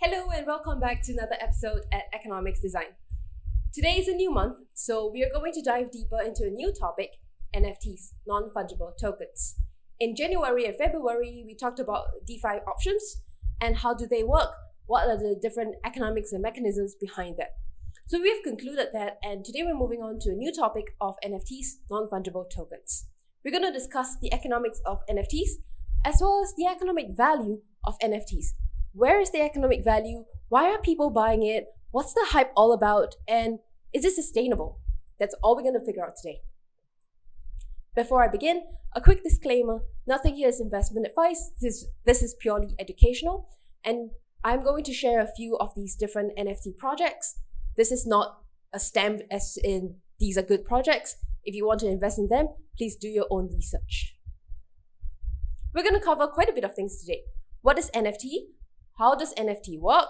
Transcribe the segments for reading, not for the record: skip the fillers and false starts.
Hello and welcome back to another episode at Economics Design. Today is a new month, so we are going to dive deeper into a new topic, NFTs, non-fungible tokens. In January and February, we talked about DeFi options and how do they work, what are the different economics and mechanisms behind that. So we've concluded that, and today we're moving on to a new topic of NFTs, non-fungible tokens. We're going to discuss the economics of NFTs as well as the economic value of NFTs. Where is the economic value? Why are people buying it? What's the hype all about? And is it sustainable? That's all we're going to figure out today. Before I begin, a quick disclaimer. Nothing here is investment advice. This is purely educational. And I'm going to share a few of these different NFT projects. This is not a stamp as in these are good projects. If you want to invest in them, please do your own research. We're going to cover quite a bit of things today. What is NFT? How does NFT work?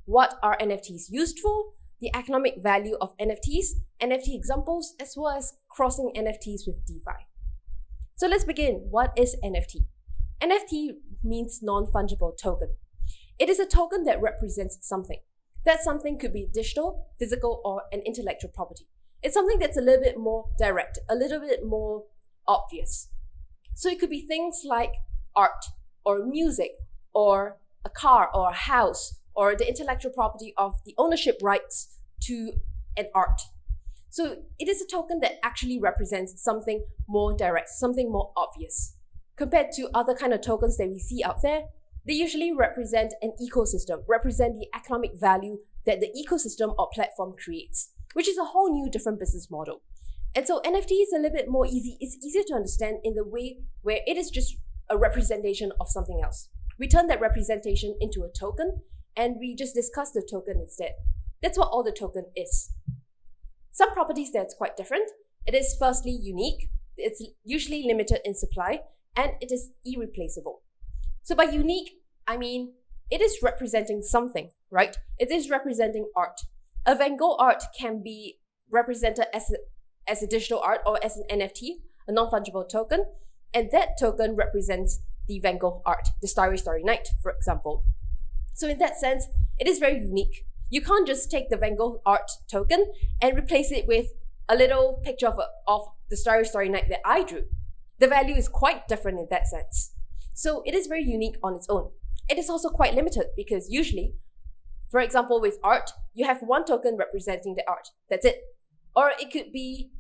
What are NFTs used for? The economic value of NFTs, NFT examples, as well as crossing NFTs with DeFi. So let's begin. What is NFT? NFT means non-fungible token. It is a token that represents something. That something could be digital, physical, or an intellectual property. It's something that's a little bit more direct, a little bit more obvious. So it could be things like art, or music, or a car or a house, or the intellectual property of the ownership rights to an art. So it is a token that actually represents something more direct, something more obvious. Compared to other kind of tokens that we see out there, they usually represent an ecosystem, represent the economic value that the ecosystem or platform creates, which is a whole new different business model. And so NFT is a little bit more easy. It's easier to understand in the way where it is just a representation of something else. We turn that representation into a token, and we just discuss the token instead. That's what all the token is. Some properties that's quite different. It is firstly unique. It's usually limited in supply, and it is irreplaceable. So by unique, I mean it is representing something, right? It is representing art. A Van Gogh art can be represented as a digital art or as an NFT, a non-fungible token, and that token represents the Van Gogh art, the Starry Starry Night, for example. So in that sense, it is very unique. You can't just take the Van Gogh art token and replace it with a little picture of the Starry Starry Night that I drew. The value is quite different in that sense. So it is very unique on its own. It is also quite limited because usually, for example, with art, you have one token representing the art. That's it. Or it could be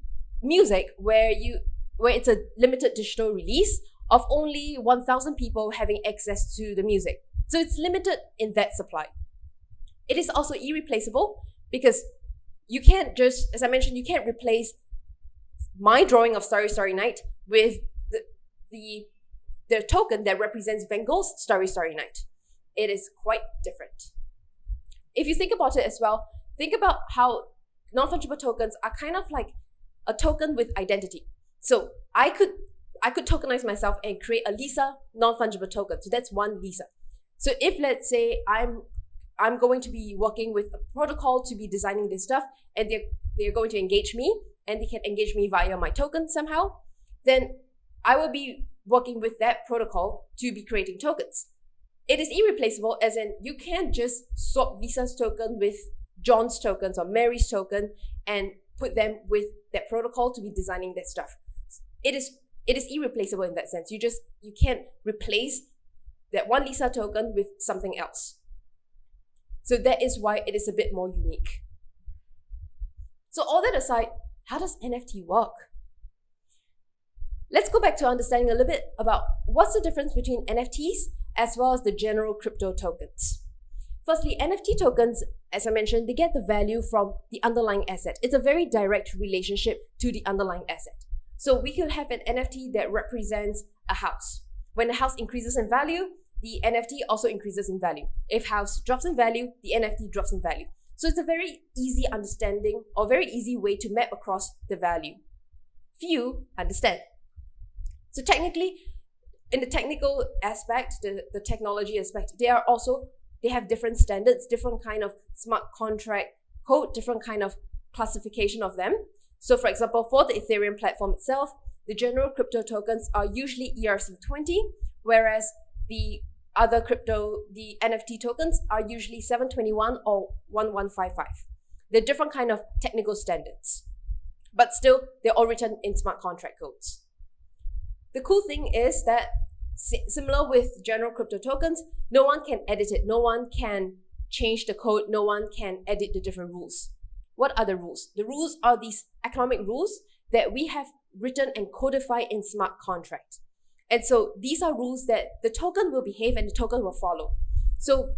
music where it's a limited digital release of only 1,000 people having access to the music. So it's limited in that supply. It is also irreplaceable because you can't just, as I mentioned, you can't replace my drawing of Starry Starry Night with the token that represents Van Gogh's Starry Starry Night. It is quite different. If you think about it as well, think about how non-fungible tokens are kind of like a token with identity. So I could tokenize myself and create a Lisa non-fungible token. So that's one Lisa. So if let's say I'm going to be working with a protocol to be designing this stuff, and they're going to engage me, and they can engage me via my token somehow, then I will be working with that protocol to be creating tokens. It is irreplaceable, as in you can't just swap Lisa's token with John's tokens or Mary's token and put them with that protocol to be designing that stuff. It is irreplaceable in that sense. You can't replace that one Lisa token with something else. So that is why it is a bit more unique. So all that aside, how does NFT work? Let's go back to understanding a little bit about what's the difference between NFTs as well as the general crypto tokens. Firstly, NFT tokens, as I mentioned, they get the value from the underlying asset. It's a very direct relationship to the underlying asset. So we could have an NFT that represents a house. When the house increases in value, the NFT also increases in value. If house drops in value, the NFT drops in value. So it's a very easy understanding or very easy way to map across the value. Few understand. So technically, in the technical aspect, the technology aspect, they have different standards, different kind of smart contract code, different kind of classification of them. So for example, for the Ethereum platform itself, the general crypto tokens are usually ERC20, whereas the other crypto, the NFT tokens are usually 721 or 1155. They're different kind of technical standards, but still they're all written in smart contract codes. The cool thing is that similar with general crypto tokens, no one can edit it, no one can change the code, no one can edit the different rules. What are the rules? The rules are these economic rules that we have written and codified in smart contracts. And so these are rules that the token will behave and the token will follow. So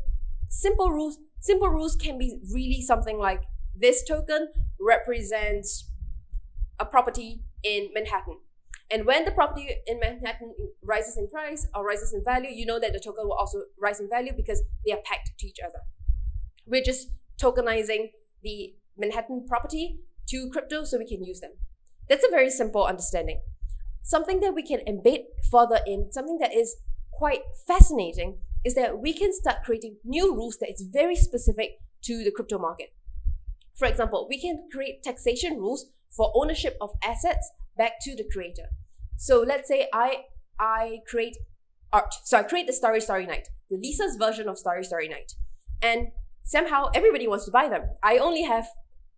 simple rules can be really something like, this token represents a property in Manhattan. And when the property in Manhattan rises in price or rises in value, you know that the token will also rise in value because they are pegged to each other. We're just tokenizing the Manhattan property to crypto so we can use them. That's a very simple understanding. Something that we can embed further in, something that is quite fascinating, is that we can start creating new rules that is very specific to the crypto market. For example, we can create taxation rules for ownership of assets back to the creator. So let's say I create art. So I create the Starry Night, the Lisa's version of Starry Night. And somehow everybody wants to buy them. I only have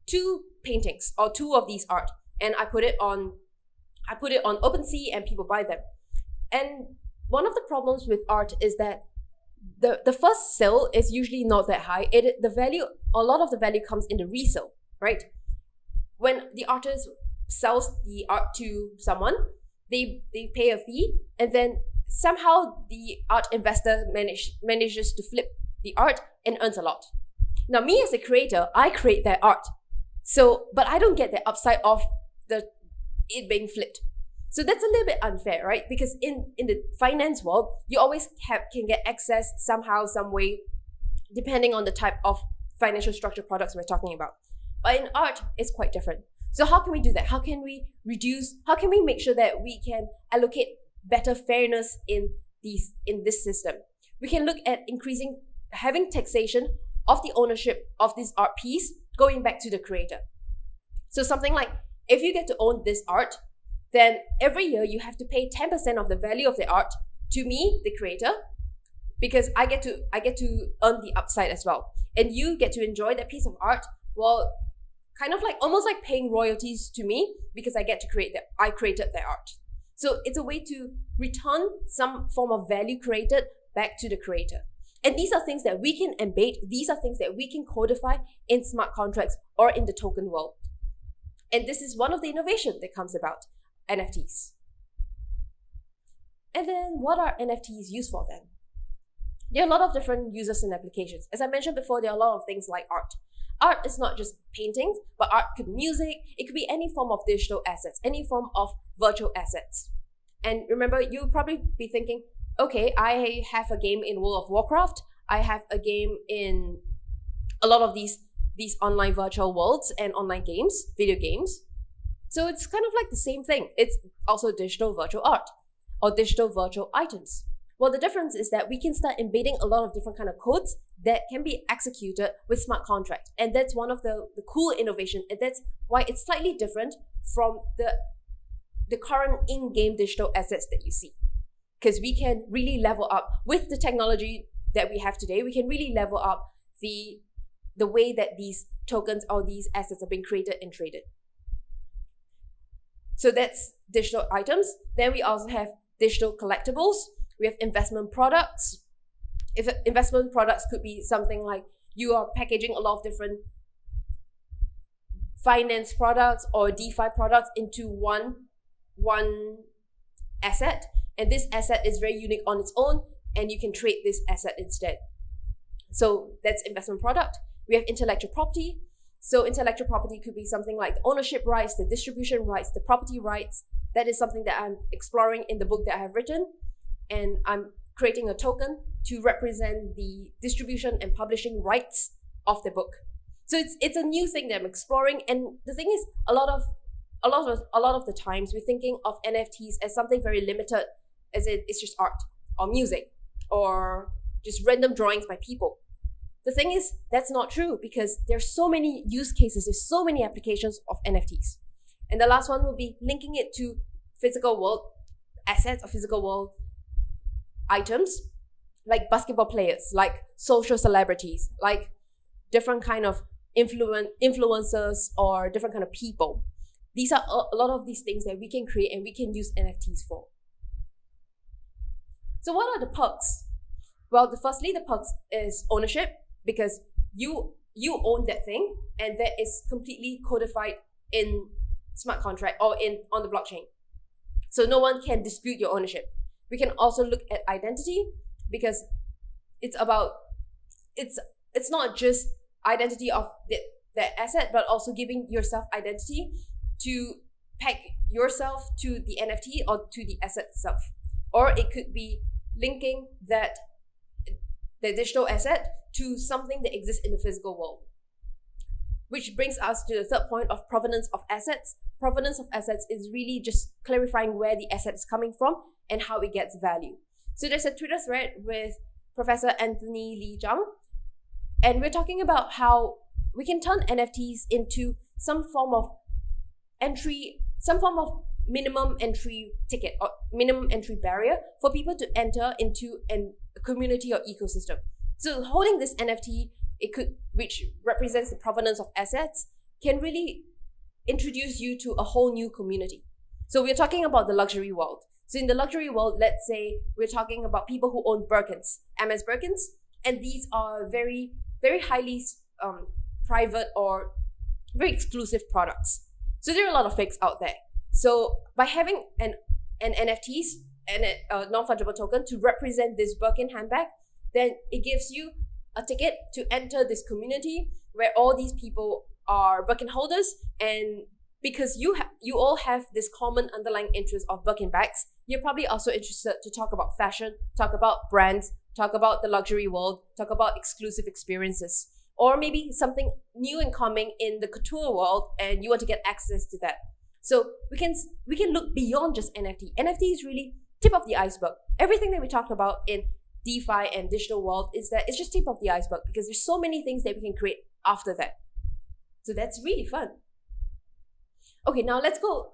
2 paintings or 2 of these art, and I put it on OpenSea and people buy them. And one of the problems with art is that the first sale is usually not that high. A lot of the value comes in the resale, right? When the artist sells the art to someone, they pay a fee, and then somehow the art investor manages to flip the art and earns a lot. Now, me as a creator, I create that art. But I don't get the upside of it being flipped. So that's a little bit unfair, right? Because in the finance world, you always can get access somehow, some way, depending on the type of financial structure products we're talking about. But in art, it's quite different. So how can we do that? How can we make sure that we can allocate better fairness in this system? We can look at having taxation of the ownership of this art piece going back to the creator. So something like, if you get to own this art, then every year you have to pay 10% of the value of the art to me, the creator, because I get to earn the upside as well. And you get to enjoy that piece of art, well, kind of like almost like paying royalties to me because I created that art. So it's a way to return some form of value created back to the creator. And these are things that we can embed, these are things that we can codify in smart contracts or in the token world. And this is one of the innovations that comes about, NFTs. And then what are NFTs used for then? There are a lot of different uses and applications. As I mentioned before, there are a lot of things like art. Art is not just paintings, but art could be music, it could be any form of digital assets, any form of virtual assets. And remember, you'll probably be thinking, okay, I have a game in World of Warcraft, I have a game in a lot of these online virtual worlds and online games, video games. So it's kind of like the same thing. It's also digital virtual art or digital virtual items. Well, the difference is that we can start embedding a lot of different kind of codes that can be executed with smart contracts. And that's one of the cool innovation. And that's why it's slightly different from the current in-game digital assets that you see. Because we can really level up with the technology that we have today. We can really level up the way that these tokens or these assets are being created and traded. So that's digital items. Then we also have digital collectibles. We have investment products. If investment products could be something like you are packaging a lot of different finance products or DeFi products into one asset, and this asset is very unique on its own, and you can trade this asset instead. So that's investment product. We have intellectual property. So intellectual property could be something like the ownership rights, the distribution rights, the property rights. That is something that I'm exploring in the book that I have written. And I'm creating a token to represent the distribution and publishing rights of the book. So it's a new thing that I'm exploring. And the thing is, a lot of the times we're thinking of NFTs as something very limited, as in it's just art or music or just random drawings by people. The thing is, that's not true because there's so many use cases, there's so many applications of NFTs. And the last one will be linking it to physical world assets or physical world items. like basketball players, like social celebrities, like different kind of influencers or different kind of people. These are a lot of these things that we can create and we can use NFTs for. So what are the perks? Well, firstly, the perks is ownership, because you own that thing, and that is completely codified in smart contract or on the blockchain. So no one can dispute your ownership. We can also look at identity, because it's not just identity of the asset, but also giving yourself identity to peg yourself to the NFT or to the asset itself. Or it could be linking the digital asset to something that exists in the physical world. Which brings us to the third point of provenance of assets. Provenance of assets is really just clarifying where the asset is coming from and how it gets value. So there's a Twitter thread with Professor Anthony Lee Zhang, and we're talking about how we can turn NFTs into some form of minimum entry ticket or minimum entry barrier for people to enter into a community or ecosystem. So holding this NFT, which represents the provenance of assets, can really introduce you to a whole new community. So we're talking about the luxury world. So in the luxury world, let's say we're talking about people who own Birkins, MS Birkins, and these are very, very highly private or very exclusive products. So there are a lot of fakes out there. So by having an NFTs and a non-fungible token to represent this Birkin handbag, then it gives you a ticket to enter this community where all these people are Birkin holders, and because you all have this common underlying interest of Birkin bags, you're probably also interested to talk about fashion, talk about brands, talk about the luxury world, talk about exclusive experiences, or maybe something new and coming in the couture world and you want to get access to that. So we can look beyond just NFT. NFT is really tip of the iceberg. Everything that we talked about in DeFi and digital world is that it's just tip of the iceberg, because there's so many things that we can create after that. So that's really fun. Okay, now let's go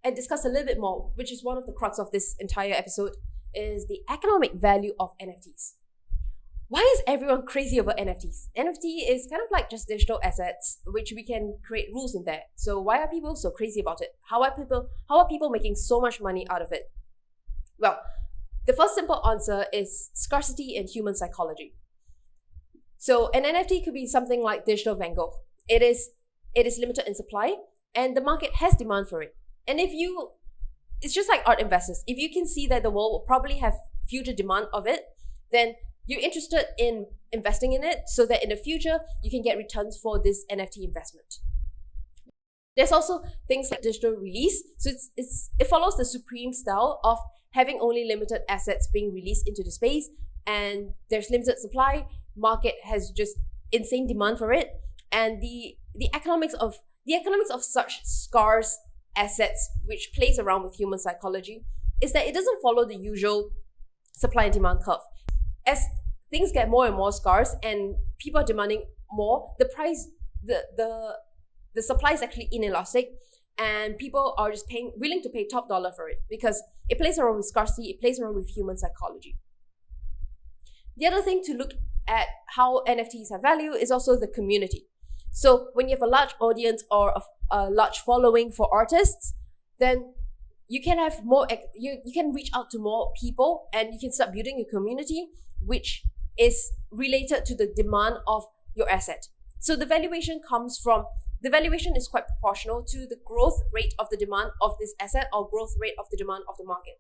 and discuss a little bit more, which is one of the crux of this entire episode, is the economic value of NFTs. Why is everyone crazy over NFTs? NFT is kind of like just digital assets, which we can create rules in there. So why are people so crazy about it? How are people making so much money out of it? Well, the first simple answer is scarcity in human psychology. So an NFT could be something like digital Van Gogh. It is limited in supply, and the market has demand for it. And it's just like art investors. If you can see that the world will probably have future demand of it, then you're interested in investing in it so that in the future you can get returns for this NFT investment. There's also things like digital release. So it follows the Supreme style of having only limited assets being released into the space, and there's limited supply. Market has just insane demand for it, and the economics of such scarce assets, which plays around with human psychology, is that it doesn't follow the usual supply and demand curve. As things get more and more scarce and people are demanding more, the price, the supply is actually inelastic, and people are just willing to pay top dollar for it, because it plays around with scarcity, it plays around with human psychology. The other thing to look at how NFTs have value is also the community. So when you have a large audience or a large following for artists, then you can have more, you can reach out to more people, and you can start building a community which is related to the demand of your asset. So the valuation is quite proportional to the growth rate of the demand of this asset or growth rate of the demand of the market.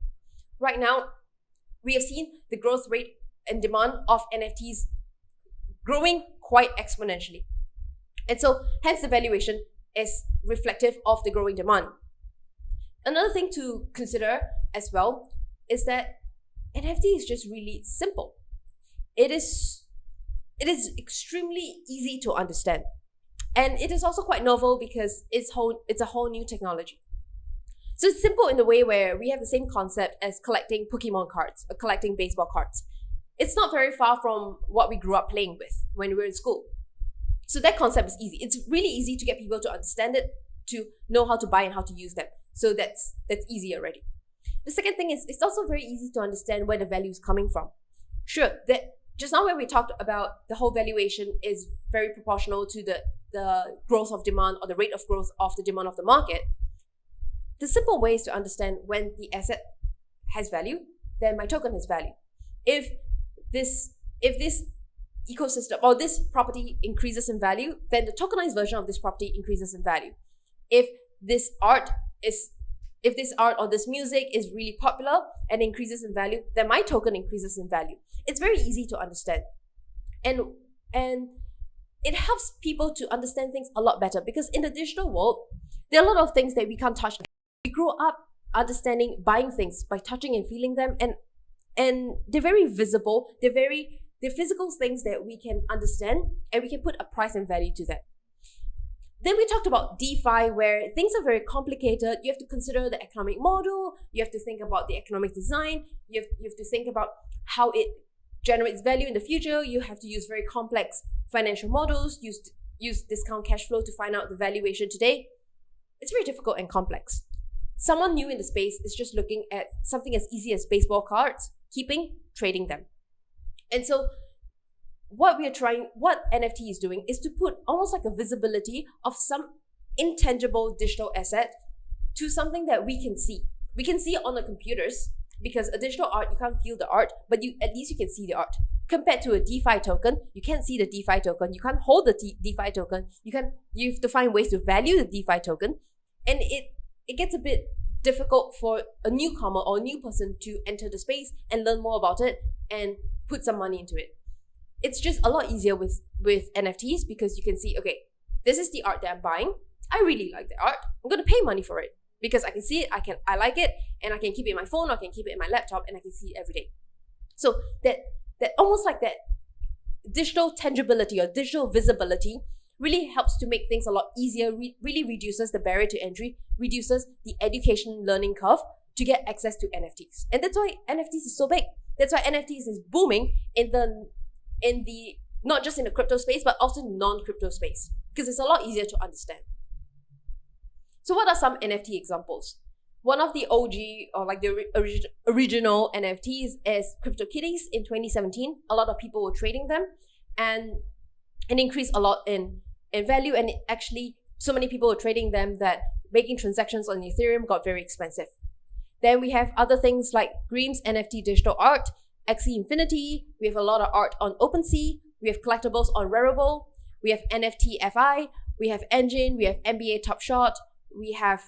Right now, we have seen the growth rate and demand of NFTs growing quite exponentially. And so hence the valuation is reflective of the growing demand. Another thing to consider as well is that NFT is just really simple. It is extremely easy to understand. And it is also quite novel because it's a whole new technology. So it's simple in the way where we have the same concept as collecting Pokemon cards or collecting baseball cards. It's not very far from what we grew up playing with when we were in school. So that concept is easy. It's really easy to get people to understand it, to know how to buy and how to use them. So that's easy already. The second thing is it's also very easy to understand where the value is coming from. Sure, that just now when we talked about the whole valuation is very proportional to the growth of demand or the rate of growth of the demand of the market, the simple way is to understand when the asset has value, then my token has value. If this ecosystem or this property increases in value, then the tokenized version of this property increases in value. If this art or this music is really popular and increases in value, then my token increases in value. It's very easy to understand. And it helps people to understand things a lot better, because in the digital world, there are a lot of things that we can't touch. We grow up understanding buying things by touching and feeling them, and they're very visible. They're physical things that we can understand, and we can put a price and value to that. Then we talked about DeFi, where things are very complicated. You have to consider the economic model. You have to think about the economic design. You have to think about how it generates value in the future. You have to use very complex financial models, use discount cash flow to find out the valuation today. It's very difficult and complex. Someone new in the space is just looking at something as easy as baseball cards, keeping, trading them. And so what NFT is doing is to put almost like a visibility of some intangible digital asset to something that we can see. We can see it on the computers, because a digital art, you can't feel the art, but at least you can see the art. Compared to a DeFi token, you can't see the DeFi token, you can't hold the DeFi token, you have to find ways to value the DeFi token, and it gets a bit difficult for a newcomer or a new person to enter the space and learn more about it and put some money into it. It's just a lot easier with NFTs, because you can see, okay, this is the art that I'm buying. I really like the art. I'm going to pay money for it because I can see it, I like it, and I can keep it in my phone, or I can keep it in my laptop, and I can see it every day. So that almost like that digital tangibility or digital visibility really helps to make things a lot easier, really reduces the barrier to entry, reduces the education learning curve to get access to NFTs. And that's why NFTs is so big. That's why NFTs is booming in the not just in the crypto space, but also non-crypto space, because it's a lot easier to understand. So what are some NFT examples? One of the OG, or like the original NFTs, is CryptoKitties in 2017. A lot of people were trading them, and it increased a lot in value, and actually so many people were trading them that making transactions on Ethereum got very expensive. Then we have other things like Greem's NFT digital art, XE Infinity. We have a lot of art on OpenSea. We have collectibles on Rarible. We have NFT FI. We have Engine. We have NBA Top Shot. We have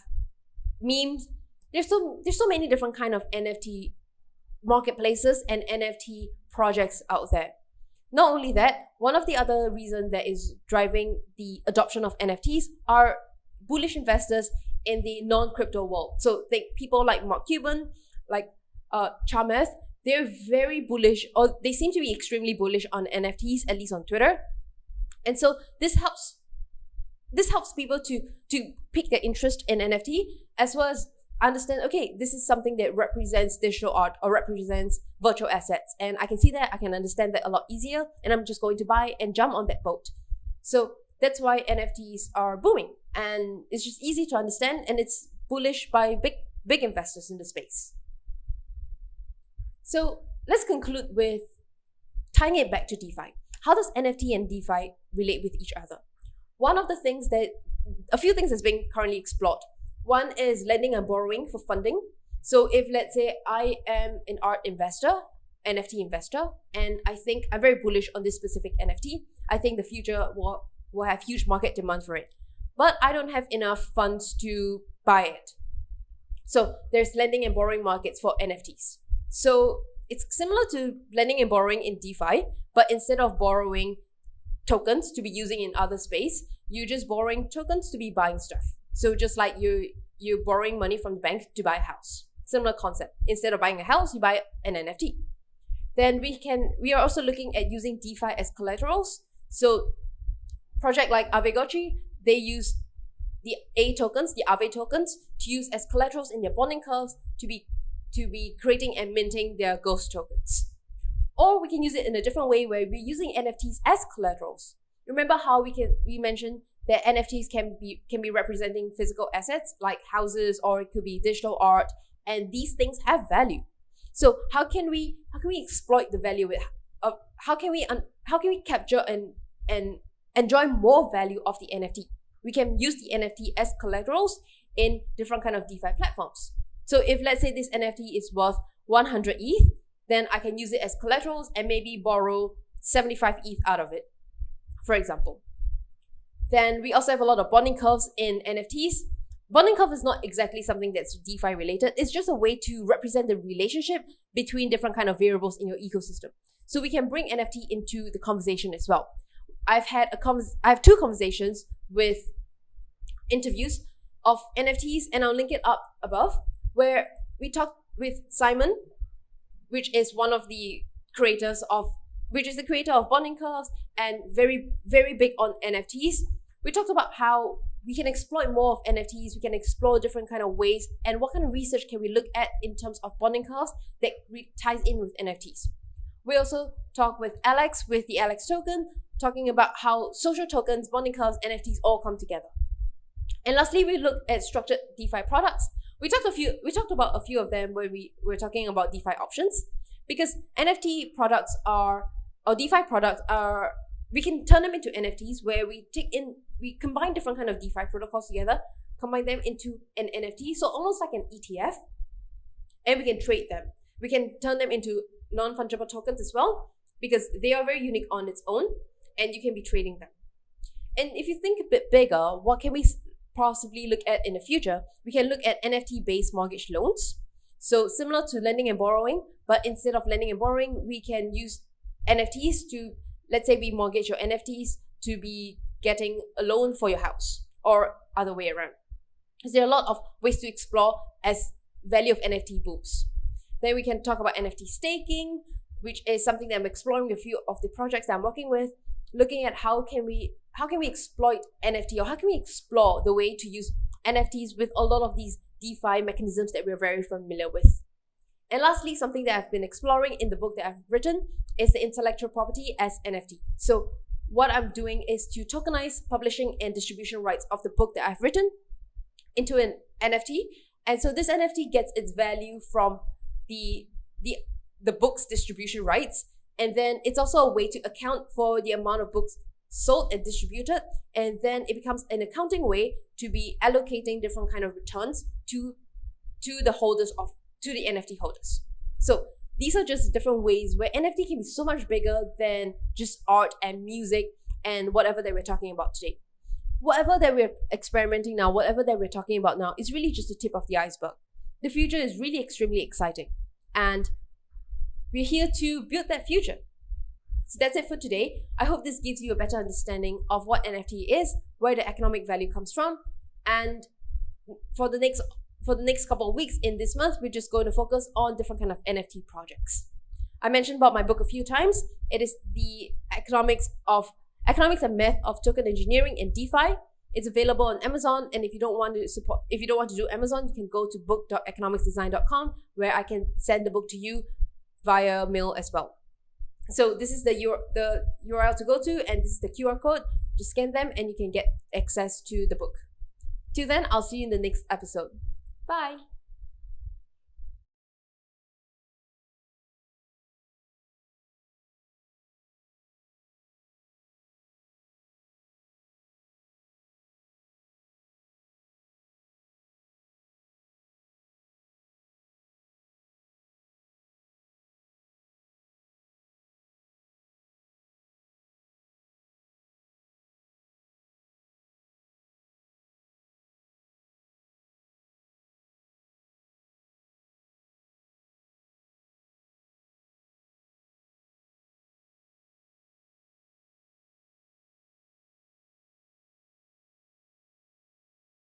memes. There's so many different kind of NFT marketplaces and NFT projects out there. Not only that, one of the other reasons that is driving the adoption of NFTs are bullish investors in the non-crypto world. So think people like Mark Cuban, like Chamath. They're very bullish, or they seem to be extremely bullish on NFTs, at least on Twitter. And so this helps people to pick their interest in NFT, as well as understand, okay, this is something that represents digital art or represents virtual assets. And I can see that, I can understand that a lot easier, and I'm just going to buy and jump on that boat. So that's why NFTs are booming, and it's just easy to understand, and it's bullish by big investors in the space. So let's conclude with tying it back to DeFi. How does NFT and DeFi relate with each other? A few things that's being currently explored. One is lending and borrowing for funding. So if, let's say, I am an art investor, NFT investor, and I think I'm very bullish on this specific NFT, I think the future will have huge market demand for it. But I don't have enough funds to buy it. So there's lending and borrowing markets for NFTs. So it's similar to lending and borrowing in DeFi, but instead of borrowing tokens to be using in other space, you're just borrowing tokens to be buying stuff. So just like you're borrowing money from the bank to buy a house. Similar concept. Instead of buying a house, you buy an NFT. Then we are also looking at using DeFi as collaterals. So project like Vaynerchuk, they use the Aave tokens, to use as collaterals in their bonding curves to be creating and minting their ghost tokens. Or we can use it in a different way, where we're using NFTs as collaterals. Remember how we mentioned that NFTs can be representing physical assets like houses, or it could be digital art, and these things have value. So how can we exploit the value of how can we capture and enjoy more value of the NFT? We can use the NFT as collaterals in different kind of DeFi platforms. So if let's say this NFT is worth 100 ETH, then I can use it as collaterals and maybe borrow 75 ETH out of it, for example. Then we also have a lot of bonding curves in NFTs. Bonding curve is not exactly something that's DeFi related. It's just a way to represent the relationship between different kind of variables in your ecosystem. So we can bring NFT into the conversation as well. I have two conversations with interviews of NFTs, and I'll link it up above, where we talked with Simon, which is the creator of bonding curves and very, very big on NFTs. We talked about how we can exploit more of NFTs, we can explore different kind of ways, and what kind of research can we look at in terms of bonding curves that ties in with NFTs. We also talked with Alex, with the Alex token, talking about how social tokens, bonding curves, NFTs all come together. And lastly, we looked at structured DeFi products. We talked about a few of them when we were talking about DeFi options, because NFT products or DeFi products we can turn them into NFTs, where we combine different kind of DeFi protocols together, combine them into an NFT, so almost like an ETF, and we can trade them. We can turn them into non-fungible tokens as well, because they are very unique on its own, and you can be trading them. And if you think a bit bigger, what can we possibly look at in the future? We can look at NFT-based mortgage loans. So similar to lending and borrowing, but instead of lending and borrowing, we can use NFTs to, let's say we mortgage your NFTs to be getting a loan for your house, or other way around. So there are a lot of ways to explore as value of NFT booms. Then we can talk about NFT staking, which is something that I'm exploring with a few of the projects that I'm working with, looking at how can we exploit NFT, or how can we explore the way to use NFTs with a lot of these DeFi mechanisms that we're very familiar with. And lastly, something that I've been exploring in the book that I've written is the intellectual property as NFT. So what I'm doing is to tokenize publishing and distribution rights of the book that I've written into an NFT. And so this NFT gets its value from the book's distribution rights. And then it's also a way to account for the amount of books sold and distributed. And then it becomes an accounting way to be allocating different kind of returns to the NFT holders. So these are just different ways where NFT can be so much bigger than just art and music and whatever that we're talking about today. Whatever that we're experimenting now, whatever that we're talking about now is really just the tip of the iceberg. The future is really extremely exciting, and we're here to build that future. So that's it for today. I hope this gives you a better understanding of what NFT is, where the economic value comes from, and for the next couple of weeks in this month, we're just going to focus on different kind of NFT projects. I mentioned about my book a few times. It is the Economics and Math of Token Engineering in DeFi. It's available on Amazon, and if you don't want to do Amazon, you can go to book.economicsdesign.com, where I can send the book to you via mail as well. So this is the URL to go to, and this is the QR code. Just scan them and you can get access to the book. Till then, I'll see you in the next episode. Bye!